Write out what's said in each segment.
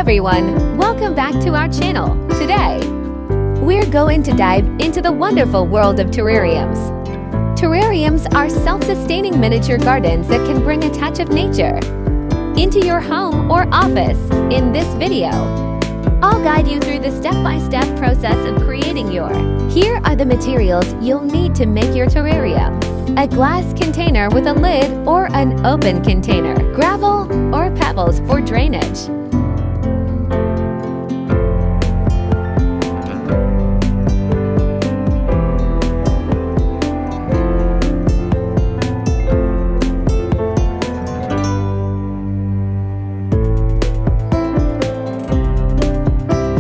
everyone, welcome back to our channel. Today, we're going to dive into the wonderful world of terrariums. Terrariums are self-sustaining miniature gardens that can bring a touch of nature into your home or office. In this video, I'll guide you through the step-by-step process of creating your. Here are the materials you'll need to make your terrarium. A glass container with a lid or an open container. Gravel or pebbles for drainage.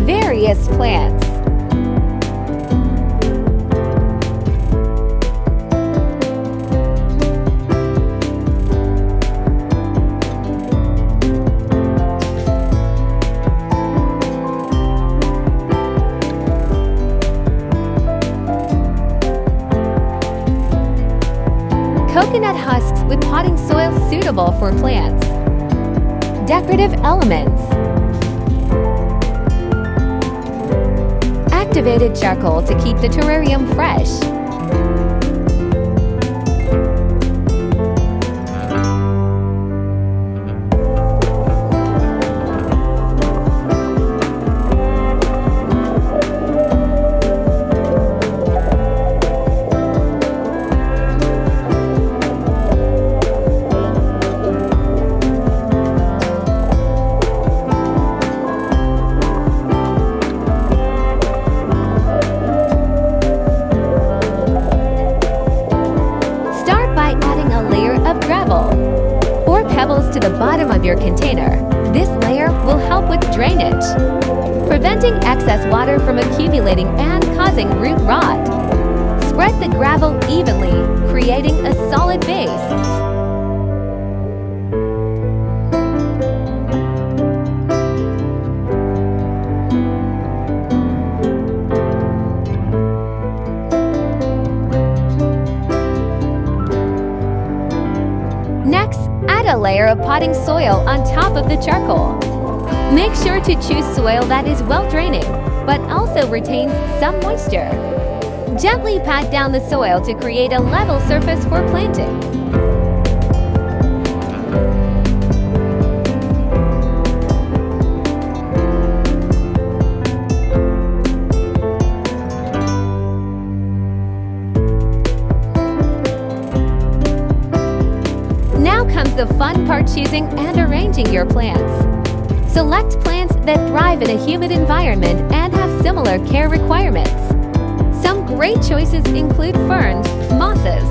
Various plants. Coconut husks with potting soil suitable for plants. Decorative elements. Activated charcoal to keep the terrarium fresh. Gravel or pebbles to the bottom of your container. This layer will help with drainage, preventing excess water from accumulating and causing root rot. Spread the gravel evenly, creating a solid base. Next, add a layer of potting soil on top of the charcoal. Make sure to choose soil that is well draining, but also retains some moisture. Gently pat down the soil to create a level surface for planting. Now comes the fun part: choosing and arranging your plants. Select plants that thrive in a humid environment and have similar care requirements. Some great choices include ferns, mosses,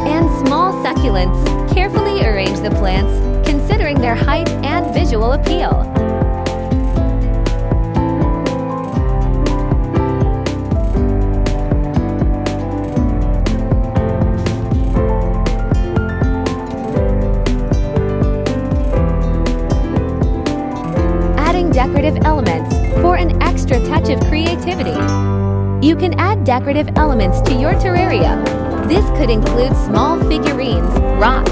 and small succulents. Carefully arrange the plants, considering their height and visual appeal. Decorative elements for an extra touch of creativity. You can add decorative elements to your terrarium. This could include small figurines, rocks,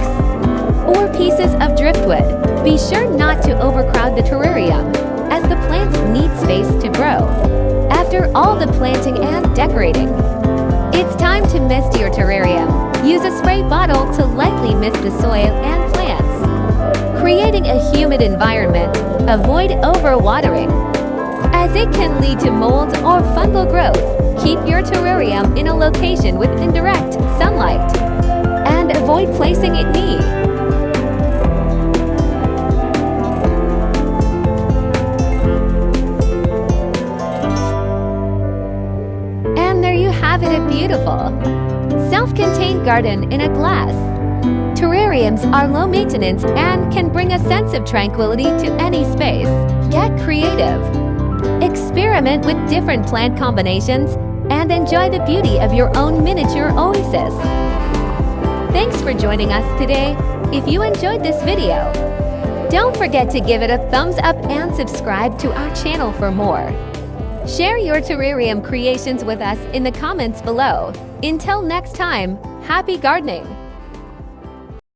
or pieces of driftwood. Be sure not to overcrowd the terrarium, as the plants need space to grow. After all the planting and decorating, it's time to mist your terrarium. Use a spray bottle to lightly mist the soil and plants. Creating a humid environment, avoid overwatering, as it can lead to mold or fungal growth. Keep your terrarium in a location with indirect sunlight, and avoid placing it near. And there you have it, a beautiful, self-contained garden in a glass. Terrariums are low maintenance and can bring a sense of tranquility to any space. Get creative. Experiment with different plant combinations and enjoy the beauty of your own miniature oasis. Thanks for joining us today. If you enjoyed this video, don't forget to give it a thumbs up and subscribe to our channel for more. Share your terrarium creations with us in the comments below. Until next time, happy gardening!